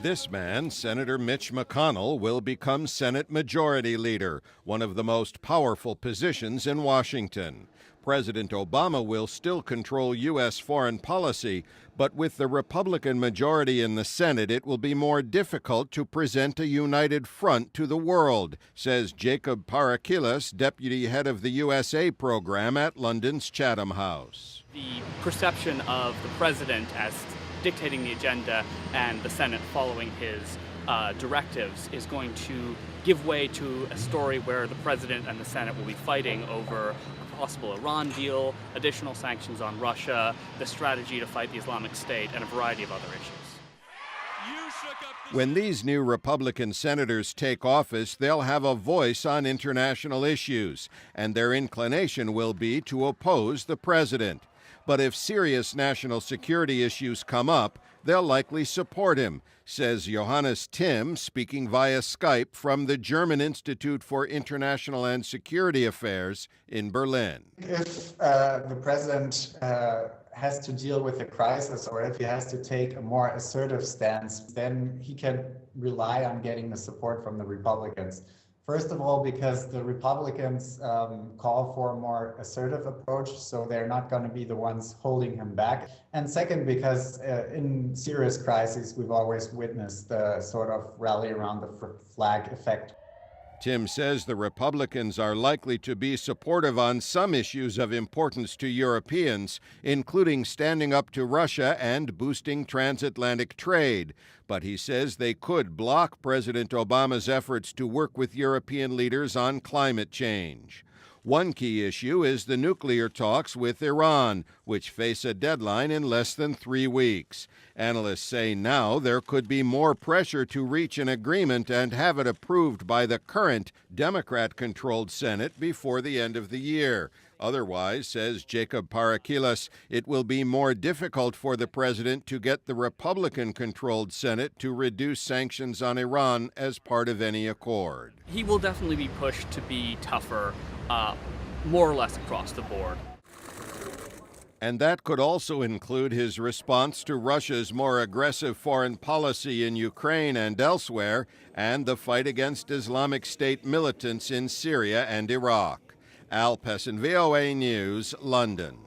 This man, Senator Mitch McConnell, will become Senate Majority Leader, one of the most powerful positions in Washington. President Obama will still control U.S. foreign policy, but with the Republican majority in the Senate, it will be more difficult to present a united front to the world, says Jacob Parakilas, deputy head of the USA program at London's Chatham House. The perception of the president as dictating the agenda and the Senate following his directives is going to give way to a story where the president and the Senate will be fighting over a possible Iran deal, additional sanctions on Russia, the strategy to fight the Islamic State, and a variety of other issues. When these new Republican senators take office, they'll have a voice on international issues, and their inclination will be to oppose the president. But if serious national security issues come up, they'll likely support him, says Johannes Timm, speaking via Skype from the German Institute for International and Security Affairs in Berlin. If the president has to deal with a crisis, or if he has to take a more assertive stance, then he can rely on getting the support from the Republicans. First of all, because the Republicans call for a more assertive approach, so they're not going to be the ones holding him back. And second, because in serious crises, we've always witnessed the sort of rally around the flag effect. Timm says the Republicans are likely to be supportive on some issues of importance to Europeans, including standing up to Russia and boosting transatlantic trade. But he says they could block President Obama's efforts to work with European leaders on climate change. One key issue is the nuclear talks with Iran, which face a deadline in less than 3 weeks. Analysts say now there could be more pressure to reach an agreement and have it approved by the current Democrat-controlled Senate before the end of the year. Otherwise, says Jacob Parakilas, it will be more difficult for the president to get the Republican-controlled Senate to reduce sanctions on Iran as part of any accord. He will definitely be pushed to be tougher, more or less across the board. And that could also include his response to Russia's more aggressive foreign policy in Ukraine and elsewhere, and the fight against Islamic State militants in Syria and Iraq. Pessin, VOA News, London.